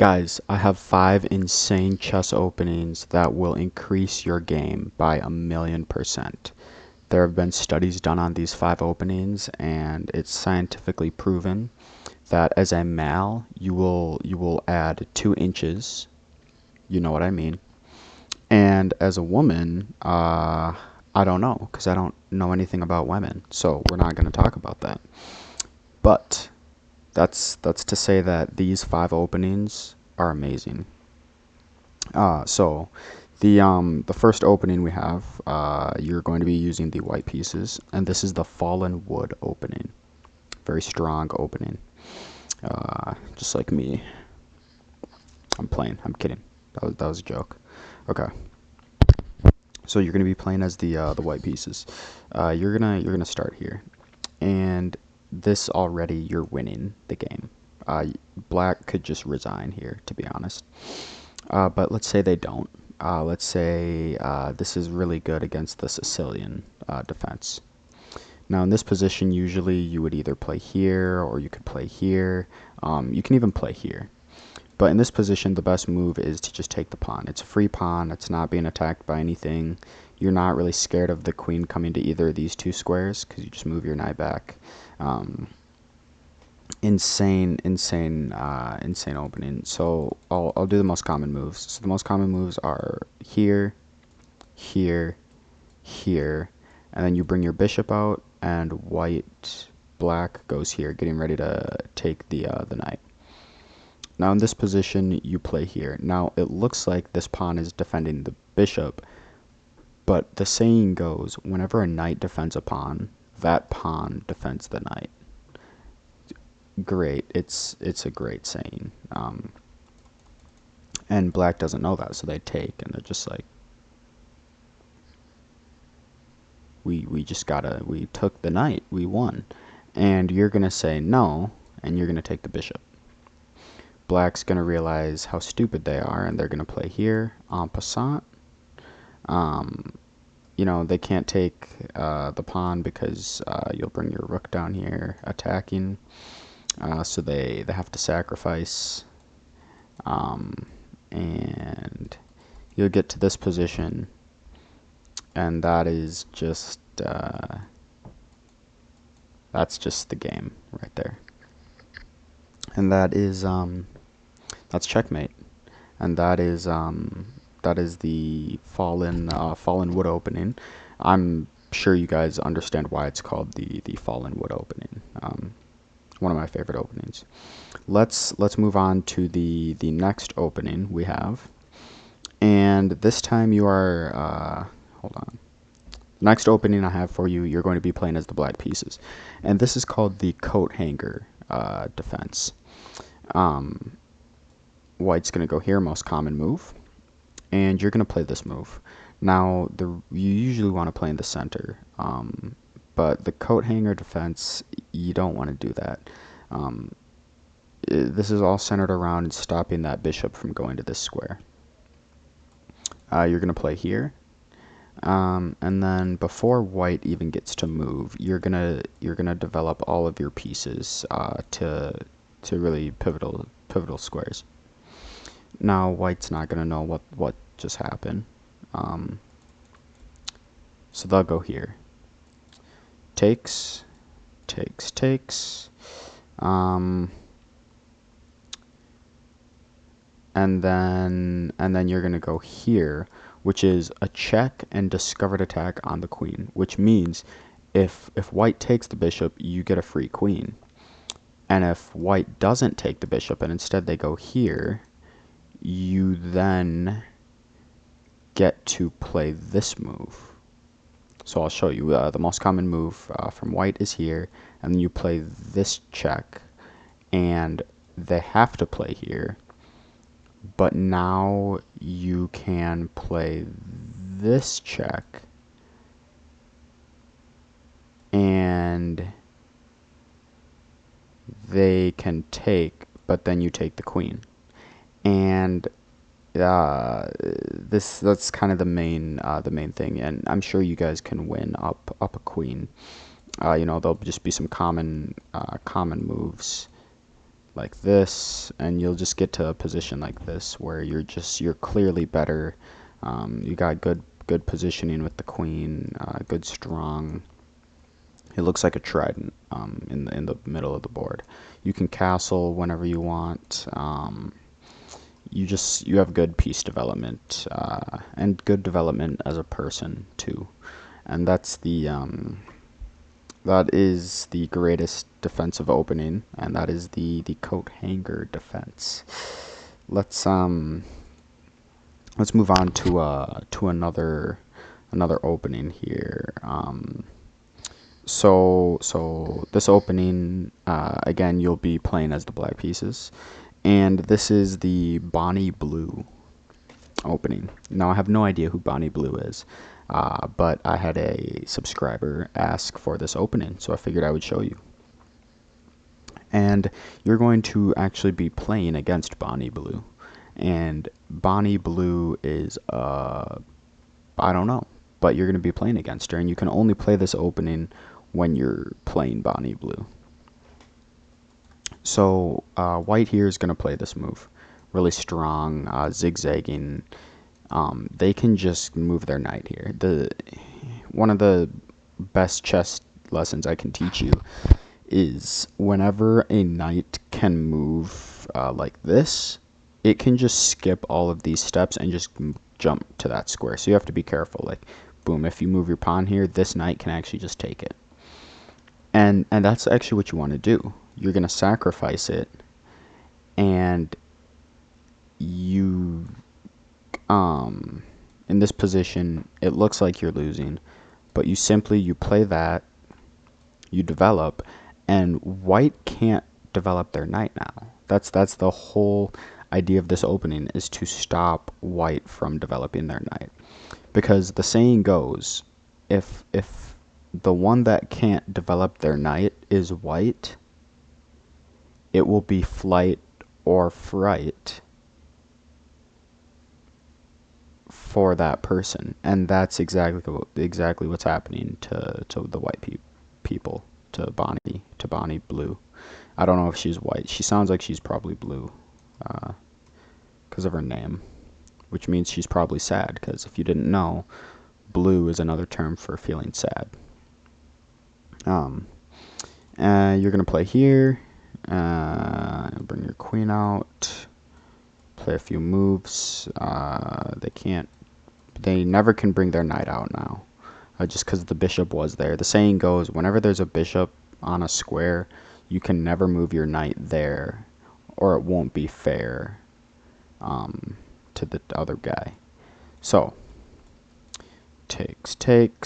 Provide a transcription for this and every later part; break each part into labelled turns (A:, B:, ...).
A: Guys, I have 5 insane chess openings that will increase your game by 1,000,000%. There have been studies done on these 5 openings, and it's scientifically proven that as a male, you will add 2 inches. You know what I mean? And as a woman, I don't know because I don't know anything about women, so we're not going to talk about that. But that's to say that these 5 openings are amazing. So the first opening we have, you're going to be using the white pieces, and this is the fallen wood opening. Very strong opening. Just like me. I'm playing. I'm kidding. That was a joke. Okay. So you're gonna be playing as the white pieces. You're gonna start here, and this already you're winning the game. Black could just resign here, to be honest. But let's say they don't. Let's say this is really good against the Sicilian defense. Now in this position, usually you would either play here or you could play here. You can even play here. But in this position, the best move is to just take the pawn. It's a free pawn. It's not being attacked by anything. You're not really scared of the queen coming to either of these 2 squares because you just move your knight back. Um, insane opening. So I'll do the most common moves. So the most common moves are here, here, here, and then you bring your bishop out, and black goes here, getting ready to take the knight. Now in this position, you play here. Now it looks like this pawn is defending the bishop, but the saying goes, whenever a knight defends a pawn, that pawn defends the knight. Great. It's a great saying. And black doesn't know that, so they take, and they're just like, we took the knight, we won. And you're gonna say no, and you're gonna take the bishop. Black's gonna realize how stupid they are, and they're gonna play here, en passant. They can't take the pawn because you'll bring your rook down here attacking. So they have to sacrifice. And you'll get to this position, and that is just that's just the game right there. And that's checkmate. And that is the fallen wood opening. I'm sure you guys understand why it's called the fallen wood opening. One of my favorite openings. Let's move on to the next opening we have, and this time you are hold on. Next opening I have for you, you're going to be playing as the black pieces, and this is called the coat hanger defense. White's going to go here, most common move, and you're going to play this move. Now you usually want to play in the center, but the coat hanger defense, you don't want to do that. This is all centered around stopping that bishop from going to this square. You're going to play here, and then before white even gets to move, you're gonna develop all of your pieces to really pivotal squares. Now white's not gonna know what just happened, so they'll go here. Takes, takes. And then you're gonna go here, which is a check and discovered attack on the queen, which means if white takes the bishop, you get a free queen. And if white doesn't take the bishop and instead they go here, you then get to play this move. So I'll show you. The most common move from white is here, and then you play this check, and they have to play here. But now you can play this check, and they can take, but then you take the queen. And that's kind of the main thing, and I'm sure you guys can win up a queen. There'll just be some common moves like this, and you'll just get to a position like this where you're clearly better. You got good positioning with the queen, good strong. It looks like a trident in the middle of the board. You can castle whenever you want. You have good piece development and good development as a person too, and that is the greatest defensive opening, and that is the coat hanger defense. Let's let's move on to another opening here. So this opening, again, you'll be playing as the black pieces, and this is the Bonnie Blue opening. Now, I have no idea who Bonnie Blue is, but I had a subscriber ask for this opening, so I figured I would show you. And you're going to actually be playing against Bonnie Blue, and Bonnie Blue is, I don't know, but you're going to be playing against her, and you can only play this opening when you're playing Bonnie Blue. So white here is going to play this move. Really strong, zigzagging. They can just move their knight here. One of the best chess lessons I can teach you is whenever a knight can move like this, it can just skip all of these steps and just jump to that square. So you have to be careful. Like, boom, if you move your pawn here, this knight can actually just take it. And that's actually what you want to do. You're going to sacrifice it, and you in this position, it looks like you're losing, but you play that, you develop, and white can't develop their knight now. That's the whole idea of this opening, is to stop white from developing their knight. Because the saying goes, if the one that can't develop their knight is white, it will be flight or fright for that person, and that's exactly what's happening to the white people, to Bonnie Blue. I don't know if she's white. She sounds like she's probably blue, because of her name, which means she's probably sad. Because if you didn't know, blue is another term for feeling sad. You're gonna play here. Bring your queen out. Play a few moves. They never can bring their knight out now, just because the bishop was there. The saying goes, whenever there's a bishop on a square, you can never move your knight there, or it won't be fair to the other guy. So, takes, check,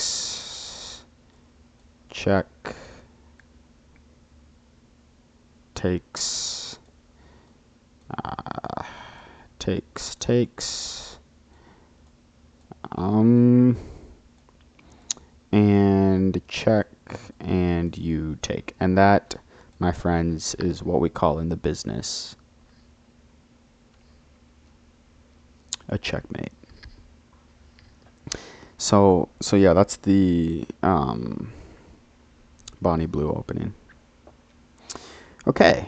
A: takes, takes, and check, and you take. And that, my friends, is what we call in the business a checkmate. So yeah, that's the Bonnie Blue opening. Okay,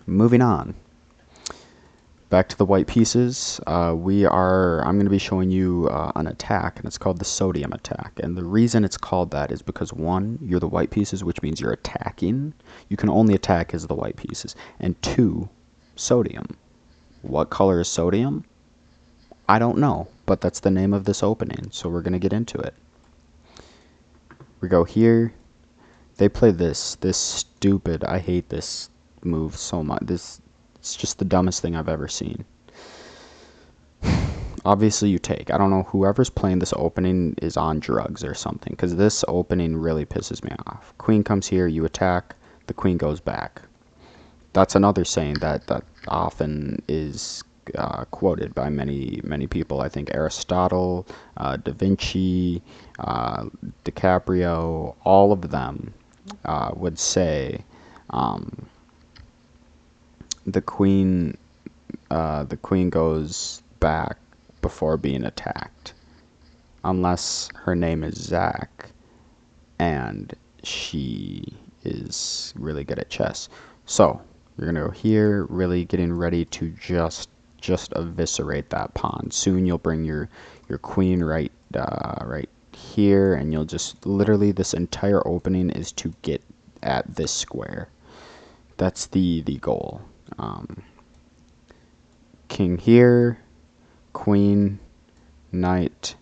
A: moving on. Back to the white pieces. I'm going to be showing you an attack, and it's called the sodium attack. And the reason it's called that is because, one, you're the white pieces, which means you're attacking. You can only attack as the white pieces. And two, sodium. What color is sodium? I don't know, but that's the name of this opening, so we're going to get into it. We go here. They play this stupid, I hate this move so much. It's just the dumbest thing I've ever seen. Obviously you take. I don't know, whoever's playing this opening is on drugs or something, because this opening really pisses me off. Queen comes here, you attack, the queen goes back. That's another saying that often is quoted by many people. I think Aristotle, Da Vinci, DiCaprio, all of them would say the queen goes back before being attacked, unless her name is Zach and she is really good at chess. So you're gonna go here, really getting ready to just eviscerate that pawn. Soon you'll bring your queen right here, and you'll just literally, this entire opening is to get at this square. That's the goal. King here, queen, knight,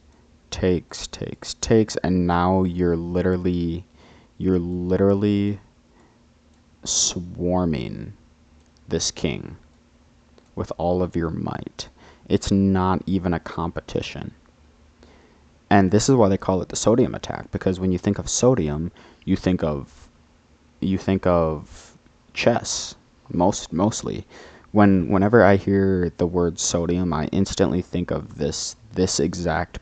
A: takes, and now you're literally swarming this king with all of your might. It's not even a competition. And this is why they call it the sodium attack, because when you think of sodium, you think of chess mostly. Whenever I hear the word sodium, I instantly think of this exact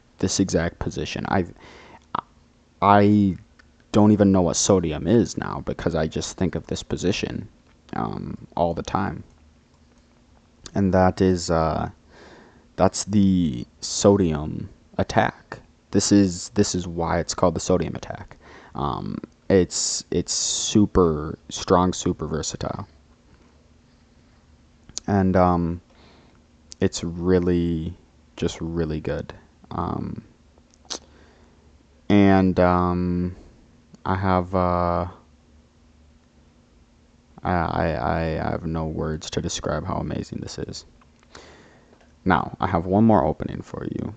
A: position. I don't even know what sodium is now, because I just think of this position all the time. And that's the sodium attack. This is why it's called the sodium attack. It's super strong, super versatile, and it's really just really good. And I have I have no words to describe how amazing this is. Now, I have one more opening for you.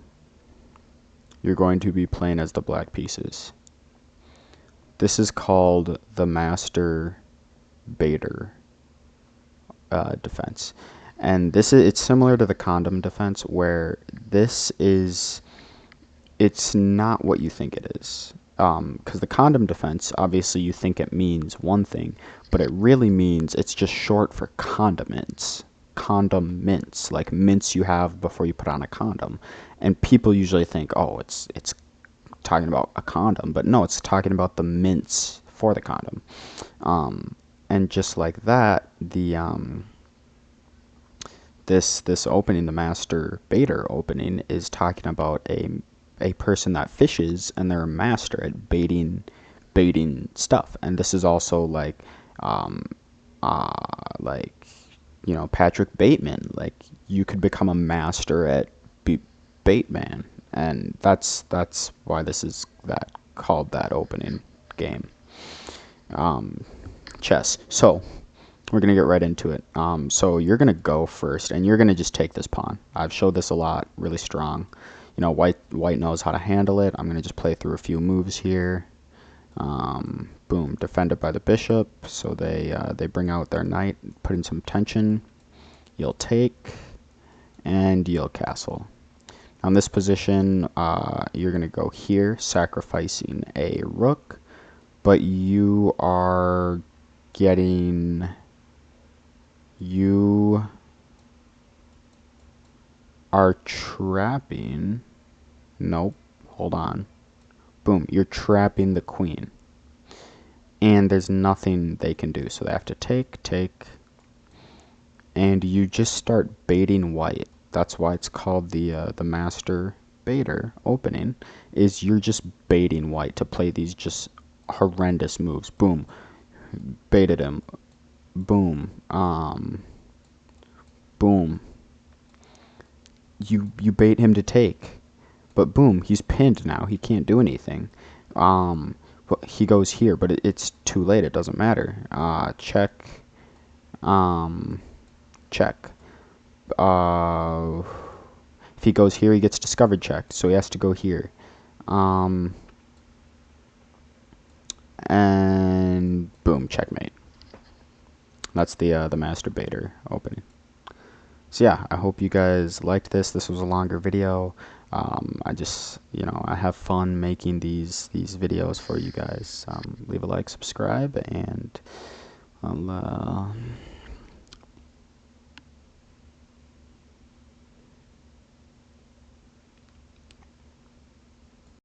A: You're going to be playing as the black pieces. This is called the Master Bader defense. And it's similar to the condom defense, where it's not what you think it is. Because the condom defense, obviously you think it means one thing, but it really means, it's just short for condiments. Condom mints, like mints you have before you put on a condom. And people usually think, oh, it's talking about a condom, but no, it's talking about the mints for the condom. And just like that, the this opening, the Master Bader opening, is talking about a person that fishes, and they're a master at baiting stuff. And this is also like Patrick Bateman. Like, you could become a master at Bateman, and that's why this is called that opening game. Chess. So we're gonna get right into it. So you're gonna go first, and you're gonna just take this pawn. I've showed this a lot, really strong. White knows how to handle it. I'm gonna just play through a few moves here. Boom, defended by the bishop. So they bring out their knight, putting some tension. You'll take, and you'll castle. On this position, you're gonna go here, sacrificing a rook, but you are trapping. Nope, hold on. Boom, you're trapping the queen, and there's nothing they can do, so they have to take, and you just start baiting white. That's why it's called the Master Bader opening, is you're just baiting white to play these just horrendous moves. Boom, baited him. Boom, boom. You bait him to take, but boom, he's pinned now. He can't do anything. Well, he goes here, but it's too late. It doesn't matter. Check. Check. If he goes here, he gets discovered checked, so he has to go here. And boom, checkmate. That's the Master Bader opening. So yeah, I hope you guys liked this. This was a longer video. I just, I have fun making these videos for you guys. Leave a like, subscribe, and I'll